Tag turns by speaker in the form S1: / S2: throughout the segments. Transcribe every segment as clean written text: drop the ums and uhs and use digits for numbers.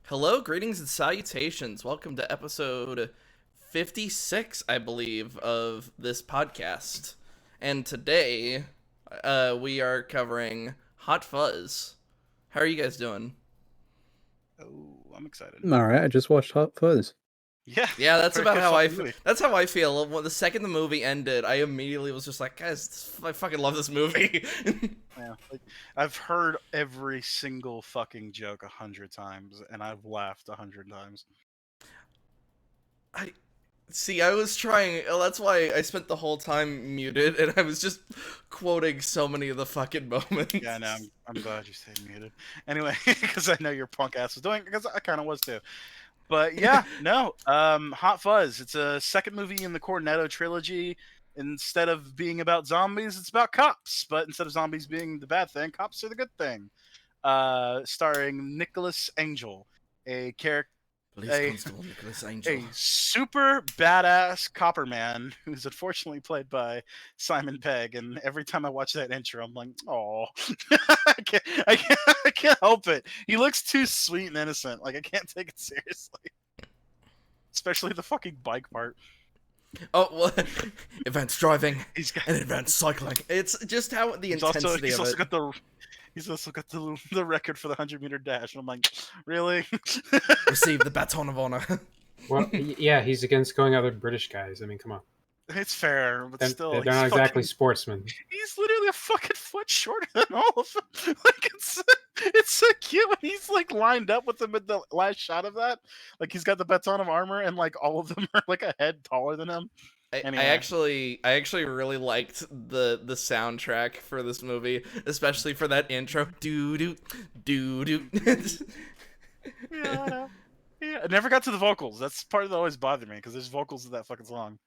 S1: Hello, greetings and salutations. Welcome to episode 56, I believe, of this podcast. And today, we are covering Hot Fuzz. How are you guys doing?
S2: Oh, I'm excited.
S3: All right, I just watched Hot Fuzz.
S2: Yeah,
S1: Yeah, that's
S2: very
S1: about
S2: good
S1: how
S2: fucking movie.
S1: that's how I feel. When the second the movie ended, I immediately was just like, guys, I fucking love this movie.
S2: Yeah, like I've heard every single fucking joke 100 times, and I've laughed 100 times.
S1: I See, I was trying. That's why I spent the whole time muted, and I was just quoting so many of the fucking moments.
S2: Yeah, no, I'm glad you stayed muted. Anyway, because I know your punk ass was doing, because I kind of was too. But yeah, no, Hot Fuzz. It's a second movie in the Cornetto trilogy. Instead of being about zombies, it's about cops. But instead of zombies being the bad thing, cops are the good thing. Starring Nicholas Angel, a character.
S1: Police Constable Nicholas Angel.
S2: A super badass copper man who's unfortunately played by Simon Pegg. And every time I watch that intro, I'm like, oh, I can't help it. He looks too sweet and innocent. Like, I can't take it seriously. Especially the fucking bike part.
S1: Oh, well, advanced driving
S2: He's got,
S1: and advanced cycling. It's just how the intensity
S2: he's
S1: of
S2: also
S1: it.
S2: got the record for the 100-meter dash. And I'm like, really?
S1: Receive the baton of honor.
S4: Well, yeah, he's against going other British guys. I mean, come on.
S2: It's fair, but still,
S4: They're
S2: he's
S4: not exactly
S2: fucking,
S4: sportsmen.
S2: he's literally a fucking foot shorter than all of them. Like it's so cute when he's like lined up with them at the last shot of that. Like he's got the baton of armor, and like all of them are like a head taller than him. Anyway.
S1: I actually really liked the soundtrack for this movie, especially for that intro. Doo doo doo doo.
S2: Yeah. Yeah, I never got to the vocals. That's part that always bothered me because there's vocals in that fucking song.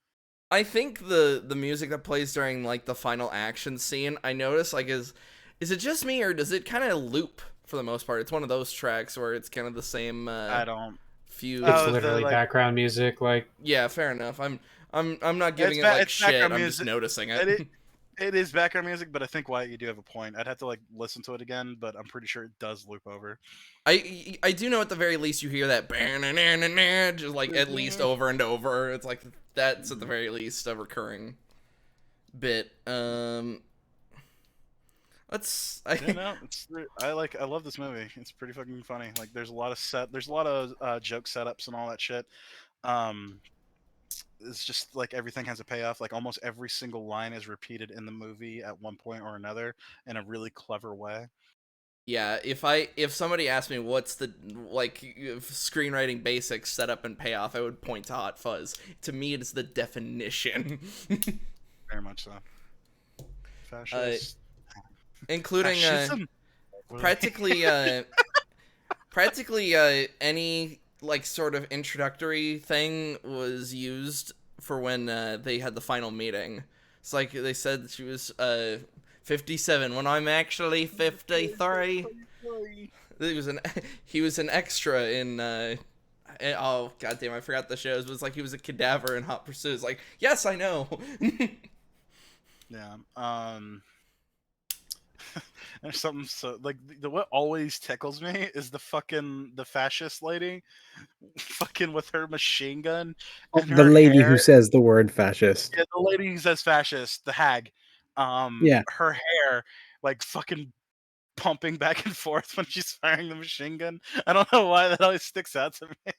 S1: I think the music that plays during like the final action scene, I noticed like is it just me or does it kind of loop for the most part? It's one of those tracks where it's kind of the same
S2: I don't.
S1: few.
S4: It's literally background music. Like,
S1: yeah, fair enough. I'm not giving it like shit. I'm just noticing it.
S2: It is background music, but I think Wyatt, you do have a point. I'd have to like listen to it again, but I'm pretty sure it does loop over.
S1: I do know at the very least you hear that just like at least over and over. It's like that's at the very least a recurring bit. Let's.
S2: I love this movie. It's pretty fucking funny. Like there's a lot of joke setups and all that shit. It's just like everything has a payoff. Like almost every single line is repeated in the movie at one point or another in a really clever way.
S1: Yeah, if somebody asked me what's the like screenwriting basics, setup and payoff, I would point to Hot Fuzz. To me, it's the definition.
S2: Very much so. Fascist.
S1: Including practically any like sort of introductory thing was used for when they had the final meeting. It's like they said that she was 57 when I'm actually 53. He was an extra in oh goddamn, I forgot the shows. It was like he was a cadaver in Hot Pursuit. It's like, yes, I know.
S2: Yeah. There's something so like what always tickles me is the fascist lady, fucking with her machine gun.
S3: And the lady who says the word fascist.
S2: Yeah, the lady who says fascist, the hag.
S3: Yeah.
S2: Her hair like fucking pumping back and forth when she's firing the machine gun. I don't know why that always sticks out to me.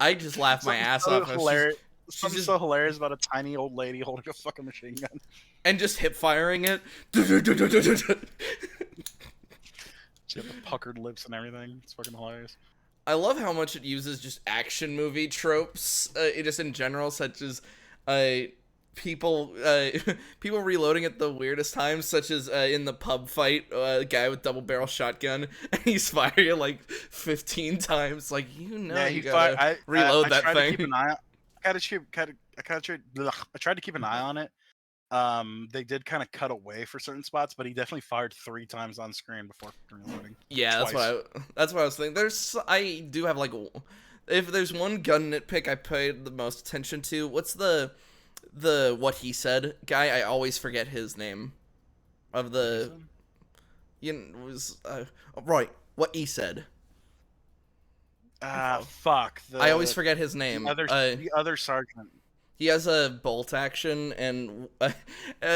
S1: I just laughed my ass off.
S2: Hilarious. Something so hilarious about a tiny old lady holding a fucking machine gun
S1: and just hip firing it.
S2: She has the puckered lips and everything. It's fucking hilarious.
S1: I love how much it uses just action movie tropes, just in general, such as people people reloading at the weirdest times, such as in the pub fight, a guy with double barrel shotgun, and he's firing like 15 times. Like
S2: yeah,
S1: you gotta reload that thing.
S2: I tried to keep an eye on it. They did kind of cut away for certain spots, but he definitely fired 3 times on screen before reloading.
S1: Yeah, that's what I was thinking. I do have like, if there's one gun nitpick I paid the most attention to, what's the what he said guy? I always forget his name. Of the, was right. What he said.
S2: Fuck.
S1: I always forget his name.
S2: The other sergeant.
S1: He has a bolt action, and I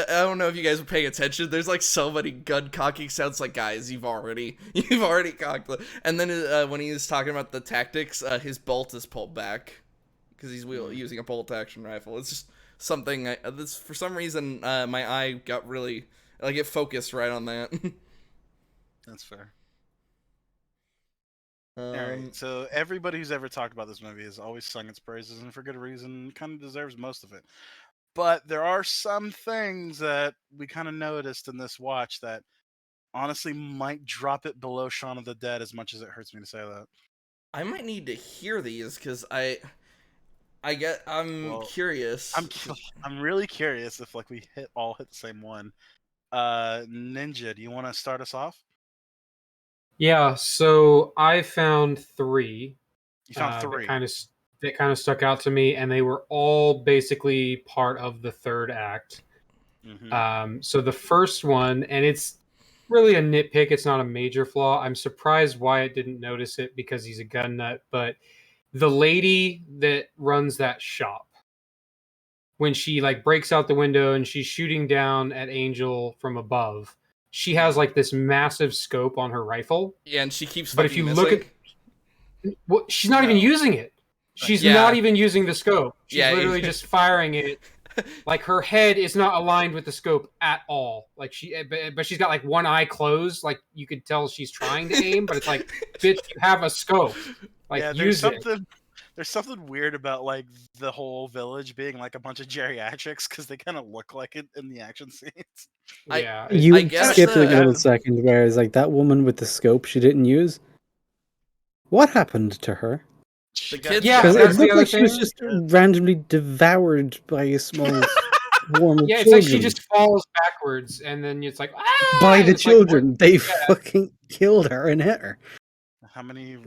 S1: don't know if you guys are paying attention. There's like so many gun cocking sounds. Like, guys, you've already cocked it. And then when he's talking about the tactics, his bolt is pulled back because he's using a bolt action rifle. It's just something. For some reason, my eye got really it focused right on that.
S2: That's fair. All right, so everybody who's ever talked about this movie has always sung its praises, and for good reason, kind of deserves most of it. But there are some things that we kind of noticed in this watch that honestly might drop it below Shaun of the Dead, as much as it hurts me to say that.
S1: I might need to hear these because I'm curious.
S2: I'm really curious if we all hit the same one. Ninja, do you want to start us off?
S4: Yeah, so I found 3.
S2: You found 3
S4: that kind of stuck out to me, and they were all basically part of the third act.
S2: Mm-hmm.
S4: So the first one, and it's really a nitpick, it's not a major flaw. I'm surprised Wyatt didn't notice it because he's a gun nut, but the lady that runs that shop, when she breaks out the window and she's shooting down at Angel from above, she has this massive scope on her rifle.
S1: Yeah, and she keeps.
S4: But if you
S1: missing.
S4: look at, she's not even using it. She's not even using the scope. She's literally just firing it. Her head is not aligned with the scope at all. But she's got one eye closed. You could tell she's trying to aim, but it's bitch, you have a scope. Use it.
S2: There's something weird about the whole village being a bunch of geriatrics because they kind of look like it in the action scenes.
S4: Yeah,
S3: you skipped a little second, whereas that woman with the scope she didn't use. What happened to her?
S1: The kids,
S3: because it looked like she was just randomly devoured by a small swarm of children.
S4: It's she just falls backwards, and then it's
S3: by the children. They fucking killed her and hit her.
S2: How many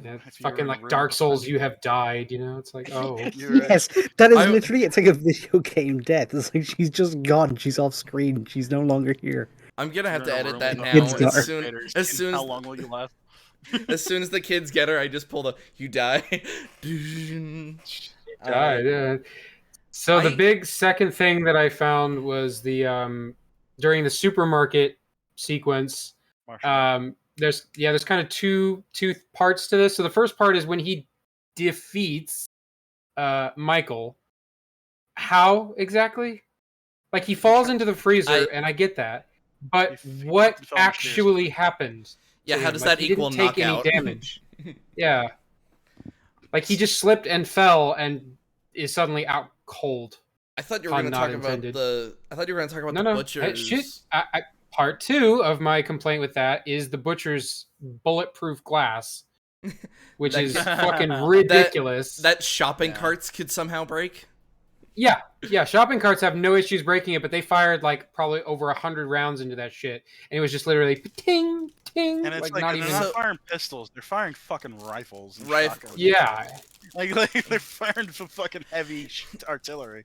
S4: fucking Dark Souls you have died, it's oh
S3: yes, that is literally it's a video game death. It's she's just gone, she's off screen, she's no longer here.
S1: I'm gonna have to edit that now. As soon
S2: how long will you last?
S1: As soon as the kids get her, I just pull the you die.
S4: Died, yeah. So the big second thing that I found was the during the supermarket sequence. There's kind of two parts to this. So the first part is when he defeats Michael. How exactly? He falls into the freezer, and I get that. But what actually happened?
S1: Yeah, how does that equal knockout?
S4: He didn't take any damage. Yeah. He just slipped and fell and is suddenly out cold.
S1: I thought you were going to talk about the butchers.
S4: Part 2 of my complaint with that is the butcher's bulletproof glass, which is fucking ridiculous.
S1: That shopping carts could somehow break?
S4: Yeah, shopping carts have no issues breaking it, but they fired probably over 100 rounds into that shit, and it was just literally ting, ting.
S2: And it's they're not firing pistols, they're firing fucking rifles.
S4: Yeah.
S2: They're firing some fucking heavy artillery.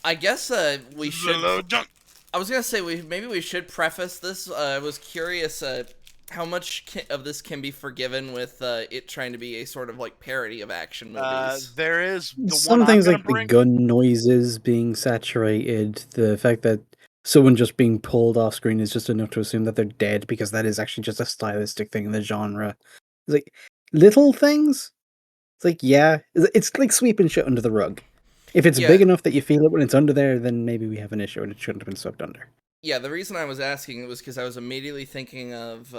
S1: I guess we should... I was gonna say maybe we should preface this. I was curious how much of this can be forgiven with it trying to be a sort of parody of action movies.
S2: There is
S3: some things the gun noises being saturated, the fact that someone just being pulled off screen is just enough to assume that they're dead because that is actually just a stylistic thing in the genre. It's little things. It's it's like sweeping shit under the rug. If it's big enough that you feel it when it's under there, then maybe we have an issue and it shouldn't have been swept under.
S1: Yeah, the reason I was asking was because I was immediately thinking of...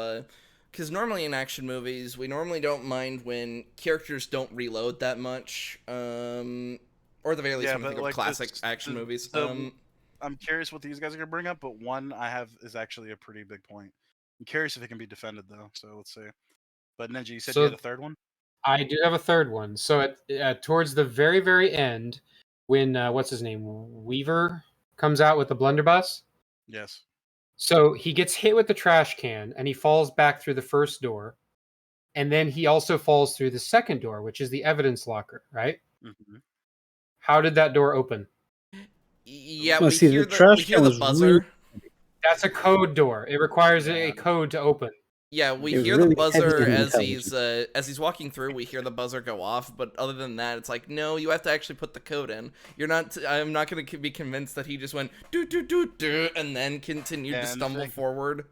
S1: Because normally in action movies, we normally don't mind when characters don't reload that much. Or at the very least, when I think of classic action movies.
S2: I'm curious what these guys are going to bring up, but one I have is actually a pretty big point. I'm curious if it can be defended, though, so let's see. But Ninja, you said you had a third one?
S4: I do have a third one. So towards the very, very end... when what's his name, Weaver comes out with the blunderbuss.
S2: Yes.
S4: So he gets hit with the trash can and he falls back through the first door, and then he also falls through the second door, which is the evidence locker, right?
S2: Mm-hmm.
S4: How did that door open?
S1: Yeah, we hear the buzzer.
S4: That's a code door. It requires a code to open.
S1: Yeah, we
S3: It was
S1: hear the
S3: really heavy
S1: buzzer
S3: and
S1: as he's
S3: intelligent.
S1: as he's walking through. We hear the buzzer go off, but other than that, it's like, no, you have to actually put the code in. You're not. I'm not going to be convinced that he just went do do do do and then continued to stumble forward.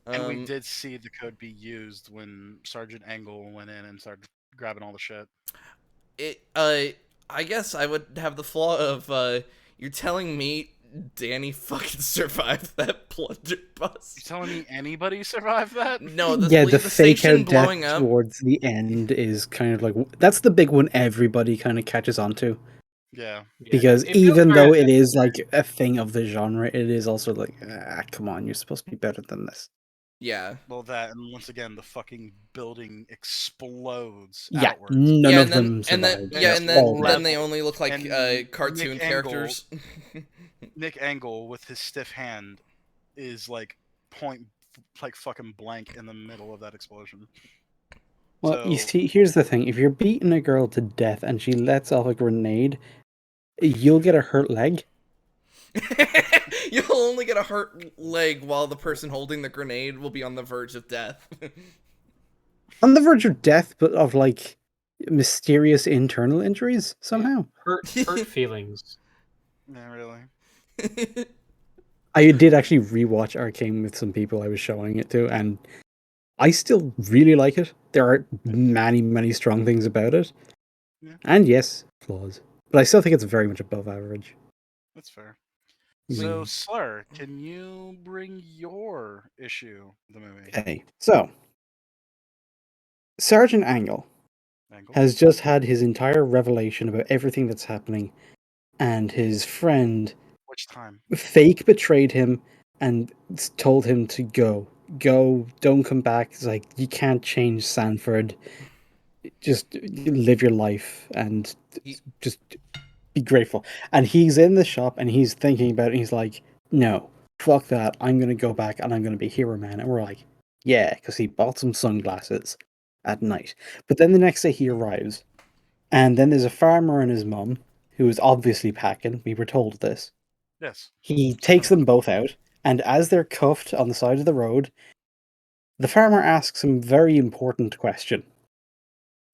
S2: And we did see the code be used when Sergeant Angle went in and started grabbing all the shit.
S1: I guess I would have the flaw of you're telling me Danny fucking survived that blunderbuss.
S2: You're telling me anybody survived that?
S1: No, the
S3: fake
S1: station
S3: out
S1: blowing
S3: death
S1: up
S3: towards the end is kind of like that's the big one everybody kind of catches onto.
S2: Yeah.
S3: Because even though it is like a thing of the genre, it is also like, come on, you're supposed to be better than this.
S1: Yeah.
S2: Well, that, and once again, the fucking building explodes
S3: Yeah,
S2: outwards.
S3: none of them survived.
S1: And then they only look like cartoon characters.
S2: Nick Angle, with his stiff hand, is like fucking blank in the middle of that explosion.
S3: Well, you see, here's the thing. If you're beating a girl to death and she lets off a grenade, you'll get a hurt leg.
S1: You'll only get a hurt leg while the person holding the grenade will be on the verge of death.
S3: On the verge of death, but of like mysterious internal injuries somehow.
S4: Hurt feelings.
S2: Yeah, really.
S3: I did actually rewatch Arcane with some people I was showing it to, and I still really like it. There are many, many strong things about it.
S2: Yeah.
S3: And yes, flaws. But I still think it's very much above average.
S2: That's fair. So, Slur, can you bring your issue of the movie?
S3: Okay, so Sergeant Angle has just had his entire revelation about everything that's happening, and his friend fake betrayed him and told him to go, don't come back. It's like, you can't change Sanford. Just live your life and just be grateful. And he's in the shop and he's thinking about it, and he's like, no, fuck that, I'm gonna go back and I'm gonna be Hero Man. And we're like, yeah, because he bought some sunglasses at night. But then the next day he arrives, and then there's a farmer and his mum who is obviously packing. We were told this.
S2: Yes.
S3: He takes them both out, and as they're cuffed on the side of the road, the farmer asks him a very important question.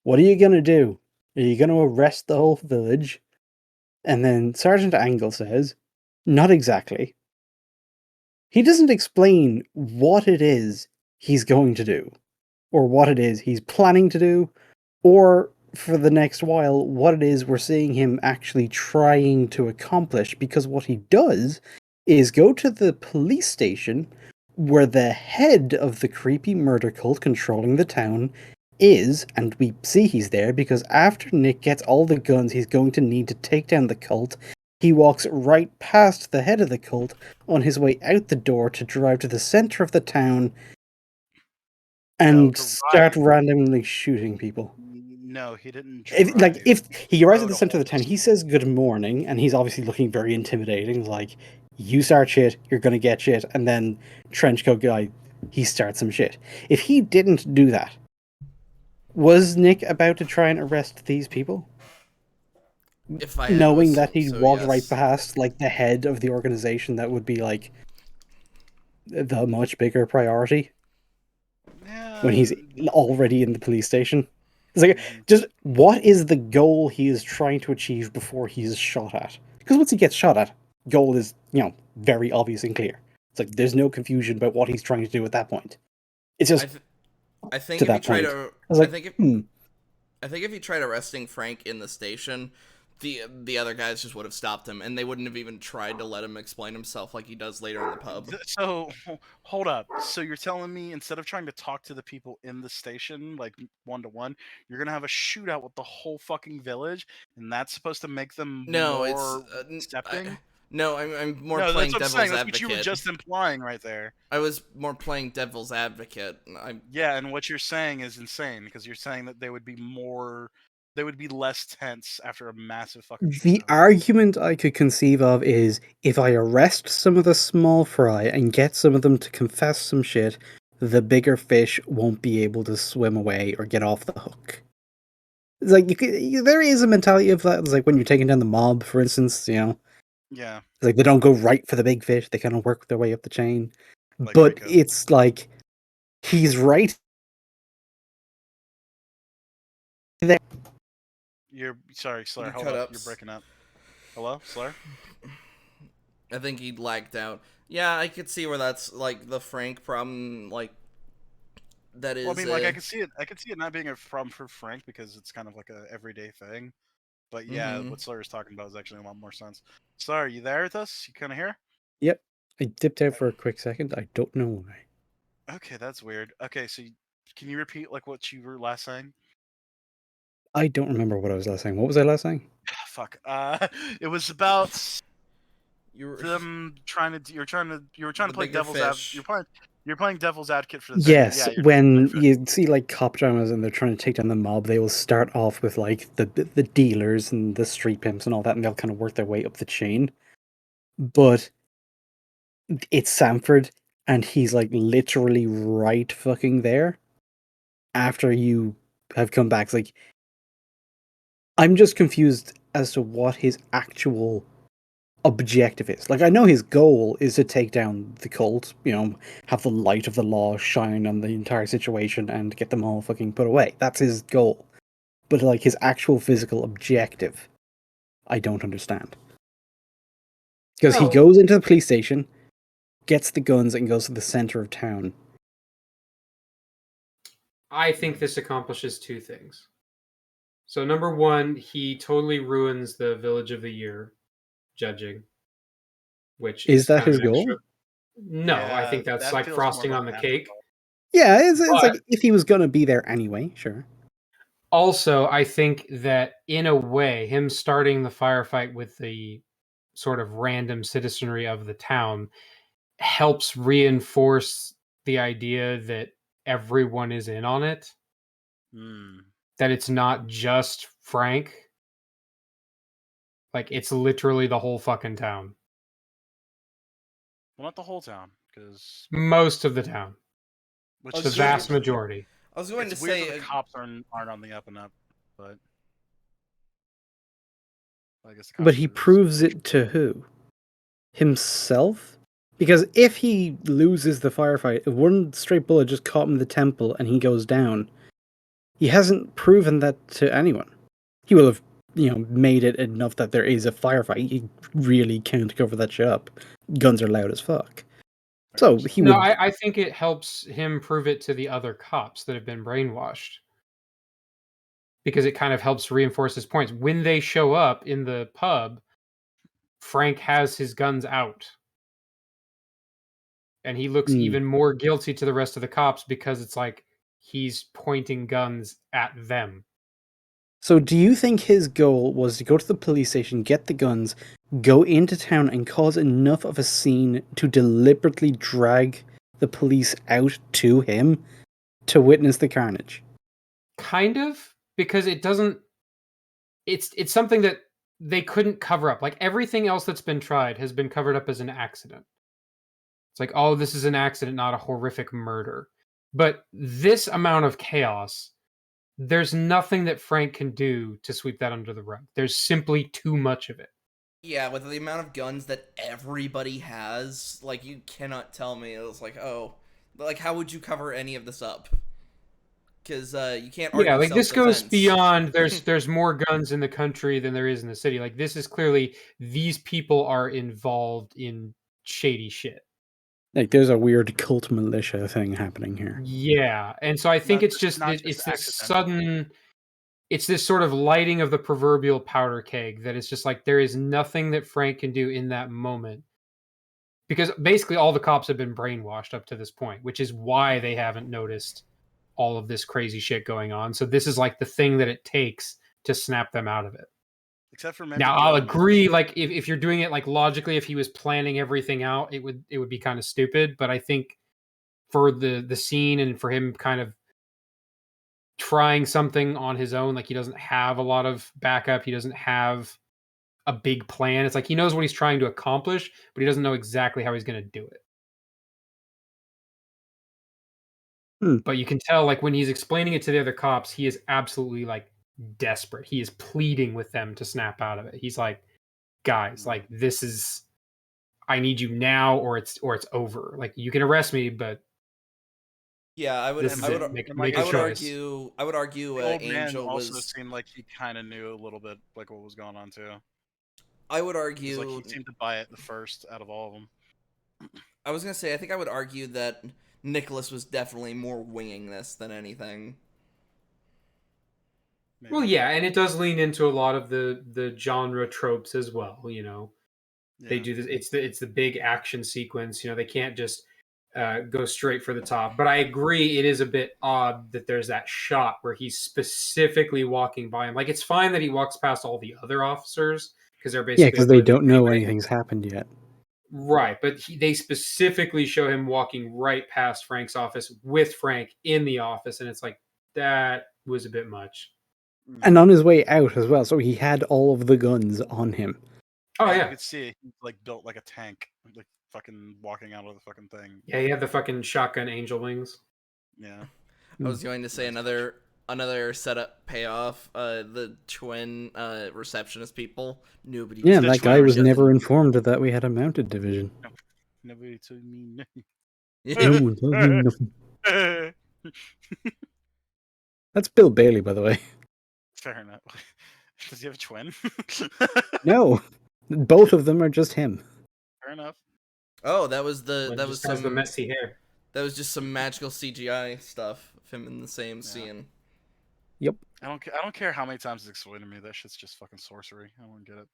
S3: What are you going to do? Are you going to arrest the whole village? And then Sergeant Angle says, not exactly. He doesn't explain what it is he's going to do, or what it is he's planning to do, or for the next while, what it is we're seeing him actually trying to accomplish, because what he does is go to the police station where the head of the creepy murder cult controlling the town is, and we see he's there because after Nick gets all the guns he's going to need to take down the cult, he walks right past the head of the cult on his way out the door to drive to the center of the town and start randomly shooting people.
S2: No, he didn't.
S3: If he arrives at the center of the town, he says good morning, and he's obviously looking very intimidating. Like, you start shit, you're gonna get shit, and then trenchcoat guy, he starts some shit. If he didn't do that, was Nick about to try and arrest these people? Knowing that he'd walk right past like the head of the organization that would be like the much bigger priority when he's already in the police station. It's like, just what is the goal he is trying to achieve before he's shot at? Because once he gets shot at, goal is, very obvious and clear. It's like there's no confusion about what he's trying to do at that point. It's just
S1: I think if he tried to, I think if he tried arresting Frank in the station, the other guys just would have stopped him, and they wouldn't have even tried to let him explain himself like he does later in the pub.
S2: So, hold up. So you're telling me instead of trying to talk to the people in the station, like one-to-one, you're going to have a shootout with the whole fucking village, and that's supposed to make them more accepting?
S1: No, I'm more playing devil's advocate.
S2: That's what you were just implying right there.
S1: I was more playing devil's advocate.
S2: Yeah, and what you're saying is insane, because you're saying that they would be less tense after a massive fucking shootout.
S3: The argument I could conceive of is if I arrest some of the small fry and get some of them to confess some shit, the bigger fish won't be able to swim away or get off the hook. It's like there is a mentality of that. It's like when you're taking down the mob, for instance,
S2: Yeah.
S3: It's like they don't go right for the big fish; they kind of work their way up the chain. But it's like He's right there.
S2: You're sorry, Slur.
S1: You
S2: Hold
S1: cut
S2: up.
S1: up.
S2: You're breaking up. Hello, Slur?
S1: I think he lagged out. Yeah, I could see where that's like the Frank problem. Like that is.
S2: Well, I mean, like I could see it. I could see it not being a problem for Frank because it's kind of like a everyday thing. But yeah, what Slur is talking about is actually a lot more sense. Slur, are you there with us? You kind of here?
S3: Yep. I dipped out for a quick second. I don't know why.
S2: Okay, that's weird. Okay, so can you repeat like what you were last saying?
S3: I don't remember what I was last saying. What was I last saying?
S2: Fuck. It was about
S1: You were
S2: them trying to. You were trying to play
S1: bigger
S2: devil's advocate.
S1: fish.
S2: You're playing devil's advocate for the thing.
S3: Yes,
S2: Yeah,
S3: when you see like cop dramas and they're trying to take down the mob, they will start off with like the dealers and the street pimps and all that, and they'll kind of work their way up the chain. But it's Sanford, and he's like literally right fucking there after you have come back. It's like, I'm just confused as to what his actual objective is. Like, I know his goal is to take down the cult, have the light of the law shine on the entire situation and get them all fucking put away. That's his goal. But like his actual physical objective, I don't understand. Because he goes into the police station, gets the guns, and goes to the center of town.
S4: I think this accomplishes two things. So number one, he totally ruins the Village of the Year judging, which
S3: Is that
S4: kind of
S3: his
S4: an extra.
S3: goal?
S4: No,
S2: Yeah,
S4: I think that's
S2: that
S4: like
S2: feels more
S4: frosting
S2: like
S4: on the
S2: an
S4: cake.
S2: afterthought.
S3: Yeah, it's
S4: But
S3: like if he was gonna be there anyway, sure.
S4: also, I think that in a way, him starting the firefight with the sort of random citizenry of the town helps reinforce the idea that everyone is in on it. That it's not just Frank. Like, it's literally the whole fucking town.
S2: Well, not the whole town, because
S4: Most of the town.
S2: which
S4: The
S2: is
S4: vast
S2: weird.
S4: majority.
S1: I was going
S2: It's
S1: to
S2: weird
S1: say
S2: that the cops aren't on the up and up, but I guess the cops
S3: But he
S2: are
S3: proves it to who? Himself? Because if he loses the firefight, if one straight bullet just caught him in the temple and he goes down, he hasn't proven that to anyone. He will have, made it enough that there is a firefight. He really can't cover that shit up. Guns are loud as fuck. So he
S4: No,
S3: would.
S4: I think it helps him prove it to the other cops that have been brainwashed. Because it kind of helps reinforce his points. When they show up in the pub, Frank has his guns out. And he looks even more guilty to the rest of the cops because it's like he's pointing guns at them.
S3: So do you think his goal was to go to the police station, get the guns, go into town and cause enough of a scene to deliberately drag the police out to him to witness the carnage?
S4: Kind of, because it doesn't it's something that they couldn't cover up. Like everything else that's been tried has been covered up as an accident. It's like, oh, this is an accident, not a horrific murder. But this amount of chaos, there's nothing that Frank can do to sweep that under the rug. There's simply too much of it.
S1: yeah, with the amount of guns that everybody has, like you cannot tell me it was like, oh, like how would you cover any of this up? Because you can't argue
S4: like this goes
S1: self-defense.
S4: beyond there's more guns in the country than there is in the city. Like this is clearly these people are involved in shady shit.
S3: Like there's a weird cult militia thing happening here.
S4: Yeah, and so I think it's this sudden, it's this sort of lighting of the proverbial powder keg that it's just like there is nothing that Frank can do in that moment. Because basically all the cops have been brainwashed up to this point, which is why they haven't noticed all of this crazy shit going on. So this is like the thing that it takes to snap them out of it.
S2: Except for
S4: now, I'll agree. Like if you're doing it like logically, if he was planning everything out, it would be kind of stupid. But I think for the scene and for him kind of trying something on his own, like he doesn't have a lot of backup, he doesn't have a big plan. It's like he knows what he's trying to accomplish, but he doesn't know exactly how he's going to do it. But you can tell, like, when he's explaining it to the other cops, he is absolutely, like, desperate. He is pleading with them to snap out of it. He's like, guys, like, this is, I need you now or it's over. Like, you can arrest me, but
S1: Yeah, I would.
S4: This is
S1: I
S4: it.
S1: would.
S4: Make a
S1: I would
S4: choice.
S1: argue. I would argue.
S2: The old man
S1: Angel
S2: also
S1: was.
S2: seemed like he kind of knew a little bit like what was going on too.
S1: I would
S2: Because like
S1: argue.
S2: he seemed to buy it the first out of all of them.
S1: I was gonna say. I think I would argue that Nicholas was definitely more winging this than anything.
S2: Maybe.
S4: Well, yeah, and it does lean into a lot of the genre tropes as well. You know, they
S2: Yeah.
S4: do this. It's the big action sequence. You know, they can't just go straight for the top. But I agree, it is a bit odd that there's that shot where he's specifically walking by him. Like, it's fine that he walks past all the other officers because they're basically
S3: because they
S4: oblivious
S3: don't know
S4: anyway.
S3: anything's happened yet.
S4: Right, but they specifically show him walking right past Frank's office with Frank in the office, and it's like, that was a bit much.
S3: And on his way out as well, so he had all of the guns on him.
S4: Oh
S2: You
S4: yeah,
S2: could see he's like built like a tank, like fucking walking out of the fucking thing.
S4: yeah. He had the fucking shotgun angel wings.
S2: Yeah.
S1: I was going to say
S2: Nice
S1: another setup payoff. The twin receptionist people. Nobody.
S3: Yeah,
S2: The
S3: that guy
S2: twin
S3: was never
S1: reception-
S3: informed that we had a mounted division.
S2: Nobody told me nothing.
S3: No one told me nothing. That's Bill Bailey, by the way.
S2: Fair enough. Does he have a twin?
S3: No, both of them are just him.
S2: Fair enough.
S1: Oh, that was the
S4: One
S1: that was
S4: just has the
S1: some
S4: messy hair.
S1: that was just some magical CGI stuff of him in the same scene.
S2: I don't care how many times it's explained to me. That shit's just fucking sorcery. I don't get it.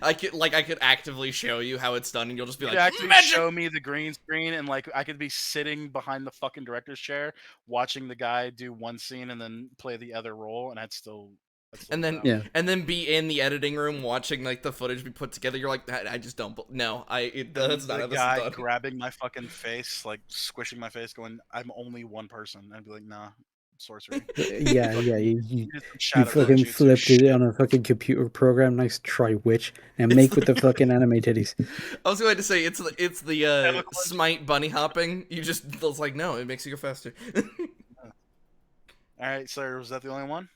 S1: I could actively show you how it's done, and you'll just be
S2: You
S1: like,
S2: could actually
S1: "Magic!"
S2: show me the green screen, and like I could be sitting behind the fucking director's chair, watching the guy do one scene and then play the other role, and I'd still.
S1: And then
S3: Yeah.
S1: and then be in the editing room watching like the footage be put together. You're like, I just don't. No, that's not how
S2: the
S1: this is
S2: guy
S1: done.
S2: grabbing my fucking face, like squishing my face, going, "I'm only one person." And I'd be like, "Nah, sorcery."
S3: Yeah, you
S2: You did some
S3: you
S2: shadow
S3: fucking
S2: ninjutsu
S3: flipped it
S2: shit.
S3: on a fucking computer program. Nice try, witch, and
S1: It's
S3: make with the
S1: the-
S3: fucking anime titties.
S1: I was going to say it's the
S2: look like-
S1: smite bunny hopping. You just it's like no, it makes you go faster.
S2: All right, so was that the only one?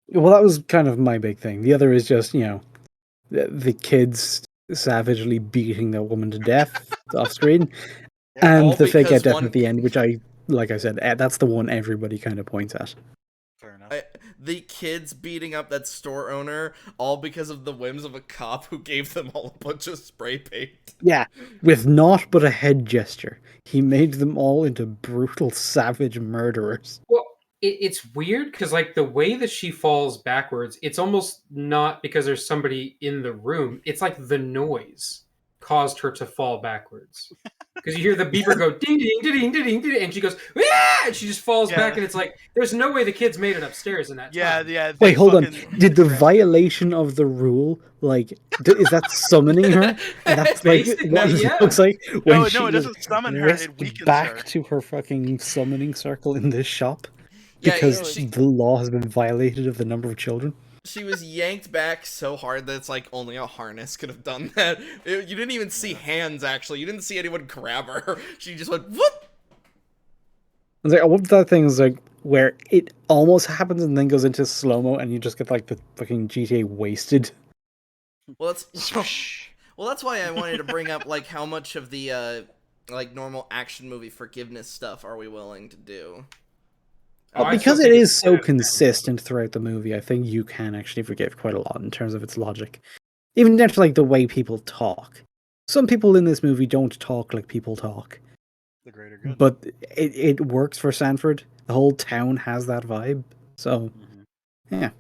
S3: Well, that was kind of my big thing. The other is just, the kids savagely beating that woman to death off screen, and
S1: all
S3: the fake
S1: because
S3: out death
S1: one-
S3: at the end, which like I said, that's the one everybody kind of points at.
S2: Fair enough.
S1: The kids beating up that store owner, all because of the whims of a cop who gave them all a bunch of spray paint.
S3: Yeah, with naught but a head gesture, he made them all into brutal, savage murderers.
S4: Well, it's weird because like the way that she falls backwards, it's almost not because there's somebody in the room. It's like the noise caused her to fall backwards. Because you hear the beeper go ding ding ding ding ding ding, and she goes ah! And she just falls
S2: Yeah.
S4: back, and it's like there's no way the kids made it upstairs in that
S2: Yeah,
S4: time.
S2: yeah.
S3: Wait,
S2: they
S3: hold on.
S2: fucking-
S3: Did the violation of the rule, like, is that summoning her? And that's like what it
S4: Yeah.
S3: looks like when
S2: No,
S3: she
S2: it
S3: was
S2: doesn't summon her. It
S3: whisked
S2: weakens
S3: back
S2: her.
S3: to her fucking summoning circle in this shop
S1: Yeah,
S3: because
S1: she-
S3: the law has been violated of the number of children.
S1: She was yanked back so hard that it's like only a harness could have done that. You didn't even see hands, actually. You didn't see anyone grab her. She just went, whoop!
S3: I was like, I love that thing is like where it almost happens and then goes into slow mo, and you just get like the fucking GTA wasted.
S1: Well, that's why I wanted to bring up like how much of the like normal action movie forgiveness stuff are we willing to do?
S4: Oh, I
S3: Because
S4: still
S3: it
S4: think
S3: is
S4: it's
S3: so
S4: good.
S3: consistent throughout the movie, I think you can actually forgive quite a lot in terms of its logic. Even down to like the way people talk. Some people in this movie don't talk like people talk,
S2: The greater good.
S3: but it works for Sanford. The whole town has that vibe, so
S2: Mhm.
S3: yeah,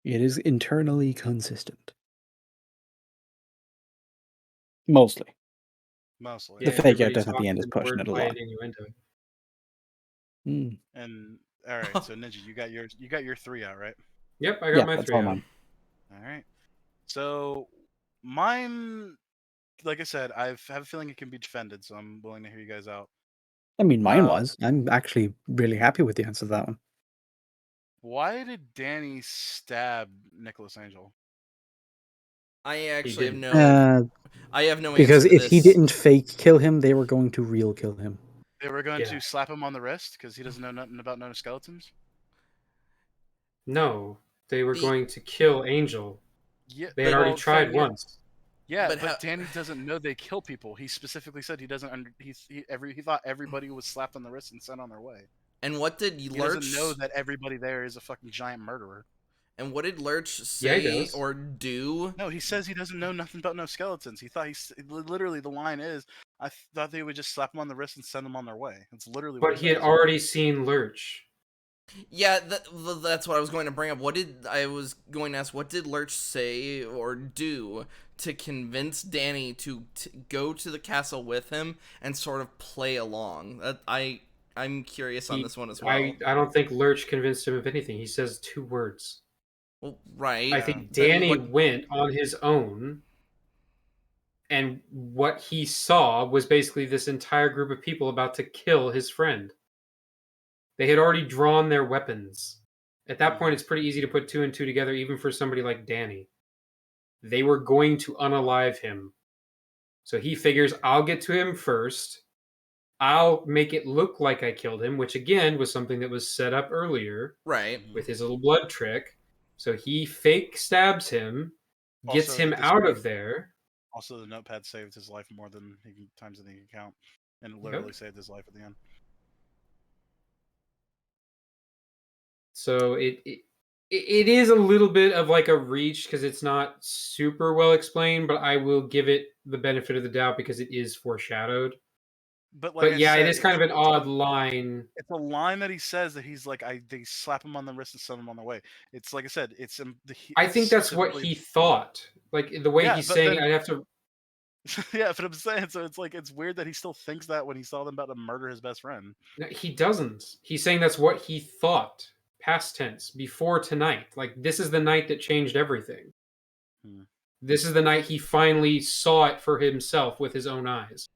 S3: it is internally consistent. Mostly.
S2: Mostly.
S3: The fake out
S4: everybody
S3: death at the end is
S4: talks in
S3: pushing it a
S4: wordplay
S3: lot.
S4: and innuendo.
S3: Mm.
S2: And all right, so Ninja, you got your 3 out, right?
S4: Yep, I got
S3: Yeah,
S4: my
S3: that's
S4: 3
S3: all
S4: out.
S3: mine.
S2: All right. So mine, like I said, I have a feeling it can be defended, so I'm willing to hear you guys out.
S3: I mean, mine
S2: Uh,
S3: was. I'm actually really happy with the answer to that one.
S2: Why did Danny stab Nicholas Angel?
S1: I actually have
S4: didn't.
S1: no. I have no
S3: Because
S1: answer to
S3: if he
S1: this.
S3: didn't fake kill him, they were going to real kill him.
S2: They were going
S4: Yeah.
S2: to slap him on the wrist because he doesn't know nothing about no skeletons.
S4: No, they were
S1: The-
S4: going to kill Angel.
S2: Yeah,
S4: They had
S1: But-
S4: already
S1: well,
S4: tried
S1: yeah.
S4: once.
S2: Yeah,
S1: But
S2: but,
S1: how-
S2: Danny doesn't know they kill people. He specifically said he doesn't. He thought everybody was slapped on the wrist and sent on their way.
S1: And what did
S2: He
S1: Lurch?
S2: doesn't know that everybody there is a fucking giant murderer.
S1: And what did Lurch
S4: Yeah, he
S1: say
S4: does.
S1: or do?
S2: No, he says he doesn't know nothing about no skeletons. He thought literally the line is, I thought they would just slap them on the wrist and send them on their way. It's literally.
S4: But
S2: what
S4: he had
S2: says.
S4: already seen Lurch.
S1: Yeah, that's what I was going to bring up. I was going to ask, what did Lurch say or do to convince Danny to go to the castle with him and sort of play along? I'm curious on this one as well.
S4: I don't think Lurch convinced him of anything. He says 2 words.
S1: Well, right.
S4: I think
S1: Then
S4: Danny went on his own, and what he saw was basically this entire group of people about to kill his friend. They had already drawn their weapons. At that point, it's pretty easy to put 2 and 2 together, even for somebody like Danny. They were going to unalive him. So he figures, I'll get to him first. I'll make it look like I killed him, which again was something that was set up earlier
S1: Right.
S4: with his little blood trick. So he fake stabs him, gets
S2: Also,
S4: him
S2: this
S4: out
S2: week-
S4: of there.
S2: Also, the notepad saved his life more than times than he can count, and it literally saved his life at the end.
S4: So it is a little bit of like a reach because it's not super well explained, but I will give it the benefit of the doubt because it is foreshadowed.
S2: But
S4: yeah,
S2: I said,
S4: it is kind of an odd line.
S2: It's a line that he says that he's like, they slap him on the wrist and send him on their way. It's like I said, it's
S4: I think that's what he thought. Like the way he's saying, I have to.
S2: Yeah, but I'm saying, so it's like it's weird that he still thinks that when he saw them about to murder his best friend.
S4: No, he doesn't. He's saying that's what he thought. Past tense, before tonight. Like this is the night that changed everything. This is the night he finally saw it for himself with his own eyes.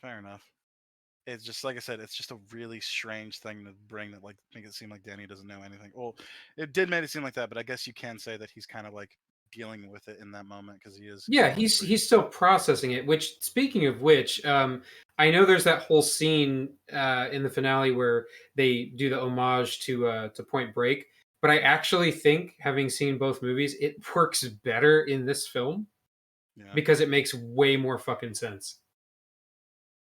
S2: Fair enough. It's just like I said, it's just a really strange thing to bring that like make it seem like Danny doesn't know anything. Well, it did make it seem like that, but I guess you can say that he's kind of like dealing with it in that moment because he is.
S4: Yeah, he's still processing it. Which, speaking of which, I know there's that whole scene in the finale where they do the homage to Point Break, but I actually think, having seen both movies, it works better in this film because it makes way more fucking sense.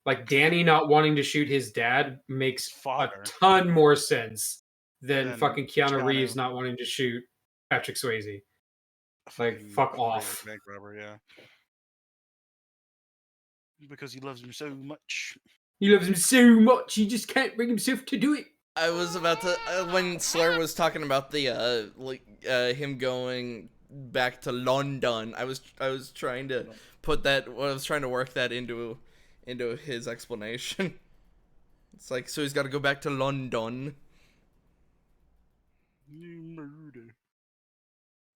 S4: Like Danny not wanting to shoot his dad makes a ton more sense than fucking Keanu Reeves not wanting to shoot Patrick Swayze. Like, fuck off.
S2: Bank robber, yeah. Because he loves him so much.
S4: He loves him so much, he just can't bring himself to do it.
S1: I was about to when Slur was talking about the him going back to London. I was trying to put that. I was trying to work that into his explanation. It's like, so he's got to go back to London.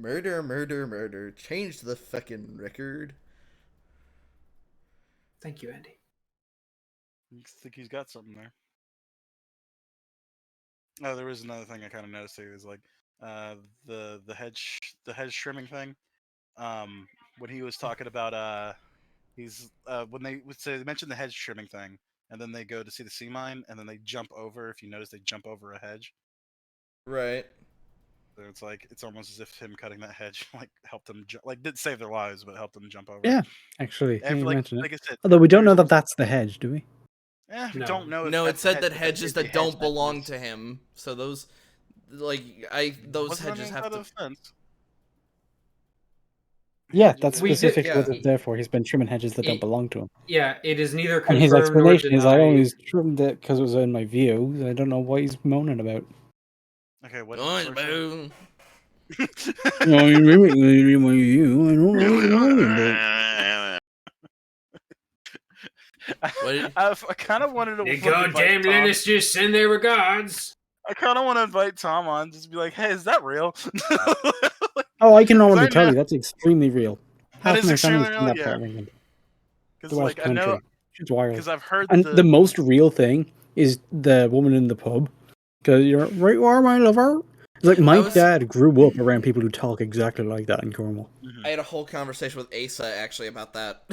S1: Murder. Change the fucking record.
S4: Thank you, Andy.
S2: I think he's got something there. Oh, there was another thing I kind of noticed too. Is like the hedge trimming thing. When he was talking about he's when they mentioned the hedge trimming thing, and then they go to see the sea mine, and then they jump over. If you notice, they jump over a hedge.
S1: Right.
S2: So it's like it's almost as if him cutting that hedge like helped them didn't save their lives, but helped them jump over.
S3: Yeah, actually,
S2: And,
S3: you mentioned
S2: like
S3: it.
S2: I said,
S3: Although we don't know that that's the hedge, do we?
S2: Yeah, we don't know.
S1: No,
S2: if
S1: it said
S2: that's
S1: that hedges that don't belong to him. So those, those hedges have to.
S3: Yeah, that's specifically what it's there for. He's been trimming hedges that don't belong to him.
S4: Yeah, it is neither
S3: And
S4: confirmed
S3: his
S4: nor
S3: explanation is, I
S4: denied.
S3: only trimmed it because it was in my view. I don't know what he's moaning about.
S2: Okay, what?
S1: Boom.
S3: No, you really in my view. I don't know what he's moaning about.
S2: I kind of wanted to.
S4: The goddamn Lannisters send their regards.
S2: I kind of want to invite Tom on, just be like, "Hey, is that real?"
S3: Oh, I can already tell you that's extremely real.
S2: That
S3: Half
S2: is
S3: my
S2: extremely
S3: family's
S2: real,
S3: from that
S2: yeah.
S3: part of England.
S2: Because
S3: The West
S2: like I know,
S3: Country. It's wild.
S2: because I've heard
S3: And the most real thing is the woman in the pub. Because you're right, you are my lover. It's like my dad grew up around people who talk exactly like that in Cornwall.
S1: I had a whole conversation with Asa actually about that.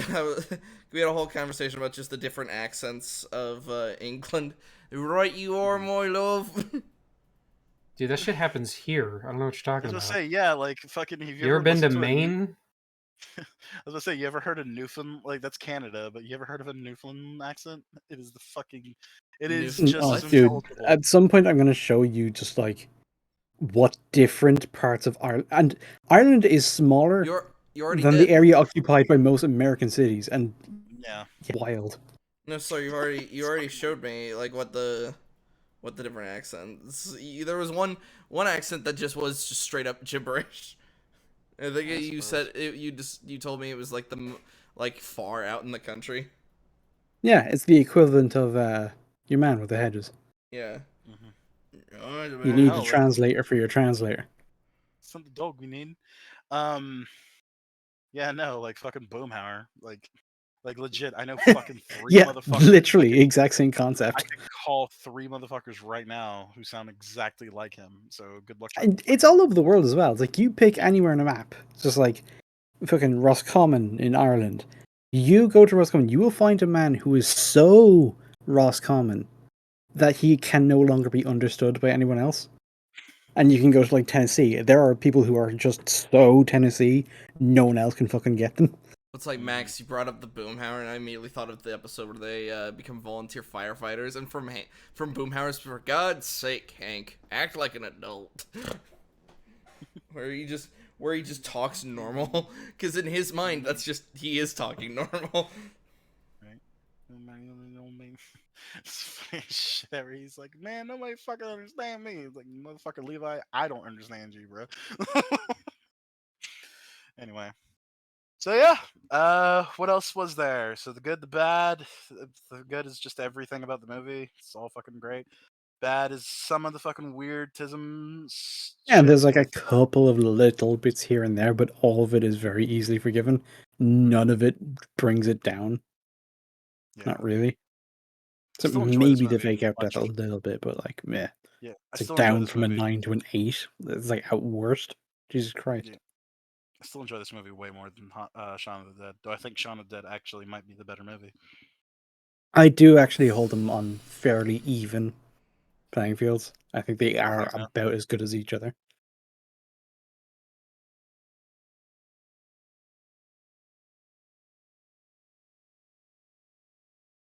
S1: We had a whole conversation about just the different accents of England. Right, you are my love.
S4: Dude, that shit happens here. I don't know what you're
S2: I
S4: talking
S2: was
S4: about.
S2: gonna say, yeah, like fucking. Have
S4: You ever been to Maine?
S2: I was gonna say, you ever heard of Newfoundland? Like that's Canada, but you ever heard of a Newfoundland accent? It is the fucking. It is just
S3: Oh,
S2: as
S3: dude!
S2: intelligible.
S3: At some point, I'm gonna show you just like what different parts of Ireland, and Ireland is smaller
S1: You already
S3: than
S1: did.
S3: the area occupied by most American cities, and
S2: Yeah.
S3: wild.
S1: No, sorry, you already showed me like what the different accents. There was one accent that just was just straight up gibberish. I think you said it, you told me it was like like far out in the country.
S3: Yeah, it's the equivalent of your man with the hedges.
S1: Yeah.
S3: You need a
S2: hell,
S3: translator for your translator.
S2: Some dog we need. Yeah, no, like fucking Boomhauer, like legit. I know fucking three
S3: Yeah,
S2: motherfuckers.
S3: literally exact same
S2: I
S3: concept.
S2: could call 3 motherfuckers right now who sound exactly like him. So good luck.
S3: And it's all over the world as well. It's like you pick anywhere on a map, it's just like fucking Roscommon in Ireland. You go to Roscommon, you will find a man who is so Roscommon that he can no longer be understood by anyone else. And you can go to like Tennessee. There are people who are just so Tennessee, no one else can fucking get them.
S1: It's like, Max, you brought up the Boomhauer, and I immediately thought of the episode where they become volunteer firefighters. And from Boomhauer's, for God's sake, Hank, act like an adult. where he just talks normal, because in his mind, that's just he is talking normal.
S2: Right. It's funny as shit. Where he's like, man, nobody fucking understand me. He's like, motherfucker Levi, I don't understand you, bro. Anyway. So yeah, what else was there? So the good, the bad. The good is just everything about the movie. It's all fucking great. Bad is some of the fucking weirdisms.
S3: Yeah,
S2: shit
S3: there's like a
S2: with,
S3: couple of little bits here and there, but all of it is very easily forgiven. None of it brings it down.
S2: yeah.
S3: Not really. So
S2: Still enjoy this
S3: maybe the
S2: movie
S3: fake out
S2: much.
S3: death a little bit, but like meh.
S2: Yeah, I
S3: It's like
S2: still enjoy
S3: down
S2: this
S3: from a
S2: movie.
S3: 9 to an 8. It's like at worst. Jesus Christ.
S2: Yeah. I still enjoy this movie way more than Shaun of the Dead. Though I think Shaun of the Dead actually might be the better movie.
S3: I do actually hold them on fairly even playing fields. I think they are
S2: Yeah.
S3: about as good as each other.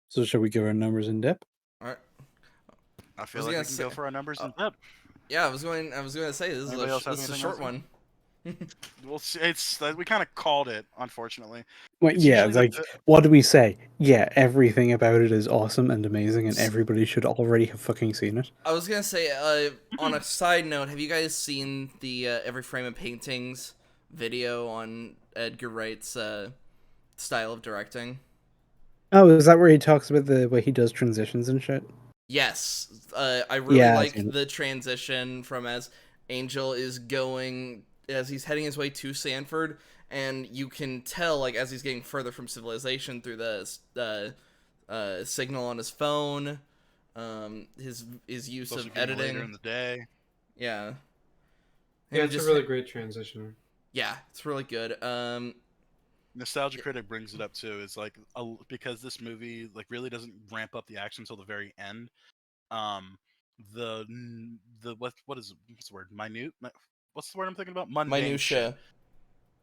S3: So shall we give our numbers in depth?
S1: All right.
S2: I feel like we can go for our numbers in depth.
S1: Yeah, I was going to say this is a short one.
S2: Well, it's we kind of called it, unfortunately.
S3: Well, yeah, like what do we say? Yeah, everything about it is awesome and amazing, and everybody should already have fucking seen it.
S1: I was gonna say, on a side note, have you guys seen the Every Frame of Paintings video on Edgar Wright's style of directing?
S3: Oh, is that where he talks about the way he does transitions and shit?
S1: Yes, I really
S3: Yeah,
S1: like the transition from as Angel is going, as he's heading his way to Sanford, and you can tell, like, as he's getting further from civilization through the signal on his phone, his use of editing
S2: later in the day.
S1: Yeah.
S4: Yeah, it's a really great transition.
S1: Yeah, it's really good.
S2: Nostalgia Critic brings it up too. It's like because this movie like really doesn't ramp up the action until the very end. The what is what's the word? Minute? What's the word I'm thinking about? Mundane.
S1: Minutia.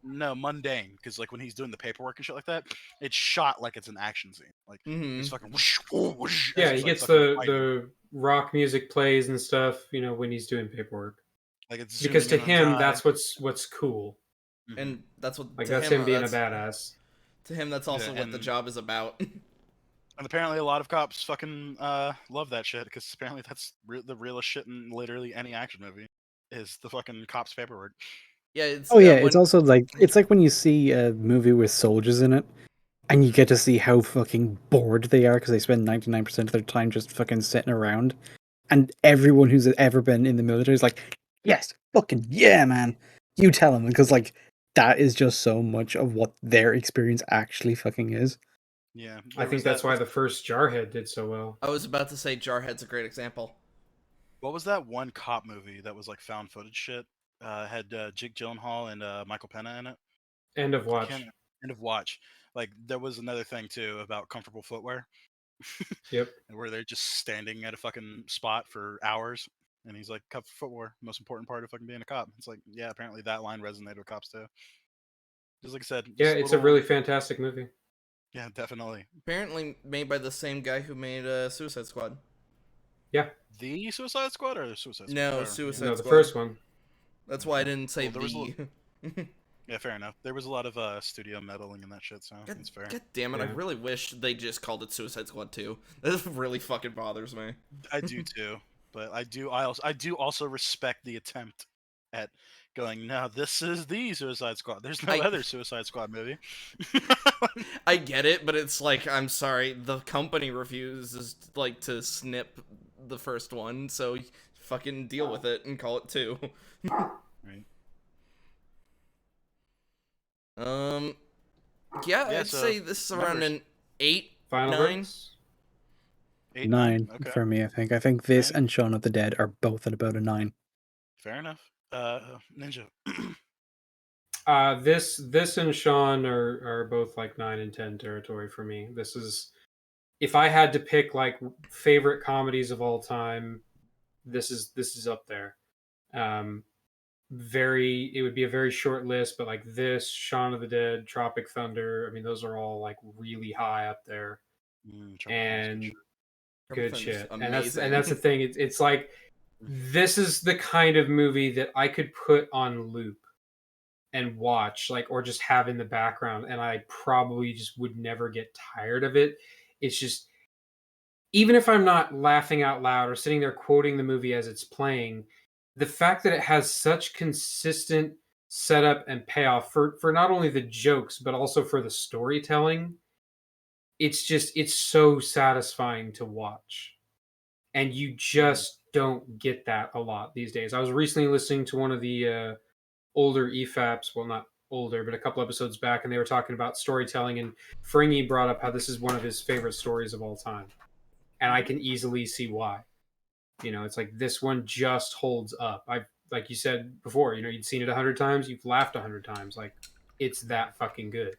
S2: No, mundane. Because like when he's doing the paperwork and shit like that, it's shot like it's an action scene. Like he's fucking whoosh, whoosh,
S4: yeah, he gets the rock music plays and stuff. You know, when he's doing paperwork.
S2: Like it's
S4: because to him that's what's cool.
S1: And that's what
S4: like that's him being a badass.
S1: To him, that's also what the job is about.
S2: And apparently, a lot of cops fucking love that shit because apparently that's the realest shit in literally any action movie is the fucking cops' paperwork.
S1: Yeah, it's
S3: it's also like it's like when you see a movie with soldiers in it, and you get to see how fucking bored they are because they spend 99% of their time just fucking sitting around, and everyone who's ever been in the military is like, yes, fucking yeah, man. You tell them because like that is just so much of what their experience actually fucking is.
S2: Yeah,
S4: I think that's why the first Jarhead did so well.
S1: I was about to say Jarhead's a great example.
S2: What was that one cop movie that was like found footage shit? Had Jake Gyllenhaal and Michael Pena in it.
S4: End of Watch.
S2: End of Watch. Like there was another thing too about comfortable footwear.
S4: Yep.
S2: Where they're just standing at a fucking spot for hours And he's like, "Cup footwear, most important part of fucking being a cop." It's like, yeah, apparently that line resonated with cops too. Just like I said,
S4: Yeah,
S2: just
S4: it's a really fantastic movie.
S2: Yeah, definitely.
S1: Apparently made by the same guy who made Suicide Squad.
S4: Yeah.
S2: The Suicide Squad or the Suicide Squad?
S1: No,
S2: Or,
S1: Suicide
S4: No,
S1: Squad.
S4: the first one.
S1: That's why I didn't say
S2: Well, there was a
S1: the.
S2: Yeah, fair enough. There was a lot of studio meddling in that shit, so it's fair.
S1: God damn it! I
S4: Yeah.
S1: really wish they just called it Suicide Squad 2. This really fucking bothers me.
S2: I do too, but I do also respect the attempt at going. No, this is the Suicide Squad. There's no other Suicide Squad movie.
S1: I get it, but it's like, I'm sorry, the company refuses like to snip the first one, so fucking deal with it and call it 2.
S2: Right.
S1: Yeah,
S2: Yeah,
S1: I'd
S2: so
S1: say this is around an 8,
S4: Final
S1: 9.
S4: verdicts?
S2: 8,
S3: 9
S2: Okay,
S3: for me, I think. I think this
S2: Okay.
S3: and Shaun of the Dead are both at about a 9.
S2: fair enough. Ninja.
S4: This and Sean are both like 9 and 10 territory for me. This is, if I had to pick like favorite comedies of all time, this is up there. It would be a very short list, but like this, Shaun of the Dead, Tropic Thunder, I mean those are all like really high up there. And good shit. And that's the thing. It's like, this is the kind of movie that I could put on loop and watch, like, or just have in the background, and I probably just would never get tired of it. It's just, even if I'm not laughing out loud or sitting there quoting the movie as it's playing, the fact that it has such consistent setup and payoff for not only the jokes but also for the storytelling, it's so satisfying to watch. And you just don't get that a lot these days. I was recently listening to one of the older EFAPs, well, not older, but a couple episodes back, and they were talking about storytelling, and Fringy brought up how this is one of his favorite stories of all time. And I can easily see why. You know, it's like this one just holds up. Like you said before, you know, you'd seen it 100 times, you've laughed 100 times. Like, it's that fucking good.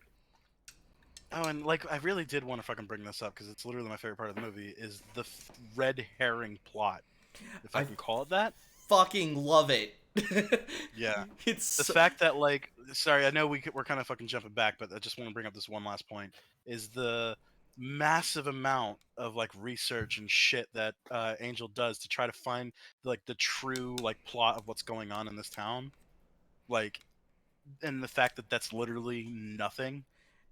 S2: Oh, and like, I really did want to fucking bring this up because it's literally my favorite part of the movie is the red herring plot, if I can call it that.
S1: Fucking love it.
S2: Yeah,
S1: It's
S2: the fact that, like, sorry, I know we're kind of fucking jumping back, but I just want to bring up this one last point: is the massive amount of like research and shit that Angel does to try to find like the true like plot of what's going on in this town, like, and the fact that that's literally nothing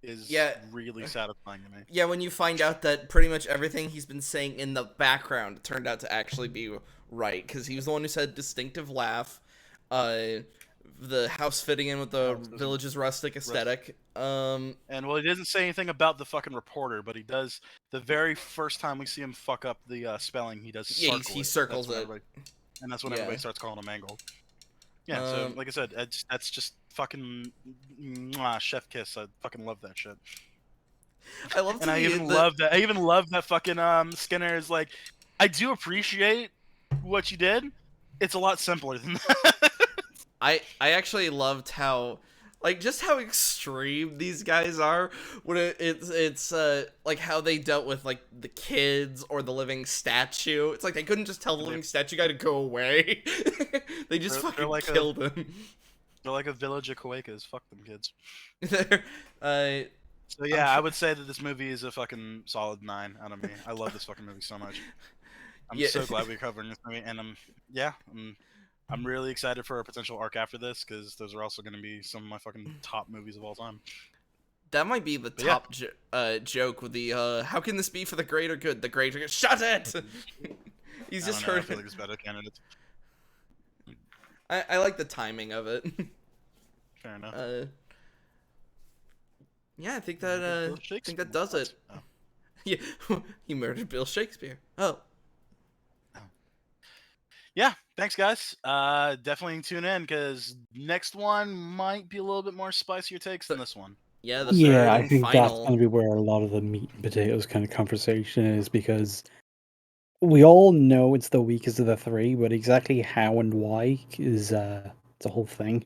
S2: is really satisfying to me.
S1: Yeah, when you find out that pretty much everything he's been saying in the background turned out to actually be right, because he was the one who said distinctive laugh, the house fitting in with the village's rustic aesthetic.
S2: And well, he doesn't say anything about the fucking reporter, but he does. The very first time we see him fuck up the spelling, he does.
S1: Yeah, he circles it,
S2: and that's when everybody starts calling him Angle. Yeah, so like I said, that's just fucking chef kiss. I fucking love that shit.
S1: I love,
S2: and I even love that. I even love that fucking Skinner is like, I do appreciate what you did. It's a lot simpler than that.
S1: I actually loved how, like, just how extreme these guys are when it's like how they dealt with like the kids or the living statue. It's like they couldn't just tell the living statue guy to go away. They just fucking killed him.
S2: They're like a village of Kuekas. Fuck them kids.
S1: So
S2: yeah, I would say that this movie is a fucking solid 9 out of me. I love this fucking movie so much. I'm so glad we're covering this movie, and I'm really excited for a potential arc after this, because those are also going to be some of my fucking top movies of all time.
S1: That might be the top joke with the how can this be for the greater good? The greater good. Shut it! He's just heard.
S2: I feel like it's better candidates.
S1: I like the timing of it.
S2: Fair enough.
S1: Yeah, I think that does it.
S2: Oh.
S1: Yeah, he murdered Bill Shakespeare. Oh.
S2: Yeah, thanks guys. Definitely tune in, because next one might be a little bit more spicier takes than this one.
S1: Yeah,
S3: I think that's going to be where a lot of the meat and potatoes kind of conversation is, because we all know it's the weakest of the 3, but exactly how and why is it's a whole thing.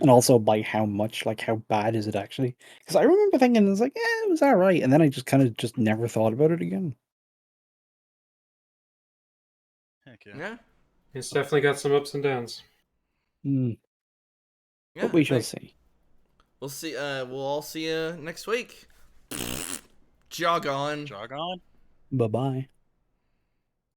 S3: And also by how much, like how bad is it actually? Because I remember thinking, it's like, it was alright, and then I just kind of just never thought about it again.
S2: Heck
S1: Yeah.
S4: It's definitely got some ups and downs.
S3: Mm.
S1: Yeah,
S3: But we shall see.
S1: We'll see. We'll all see you next week. Jog on.
S2: Jog on.
S3: Bye bye.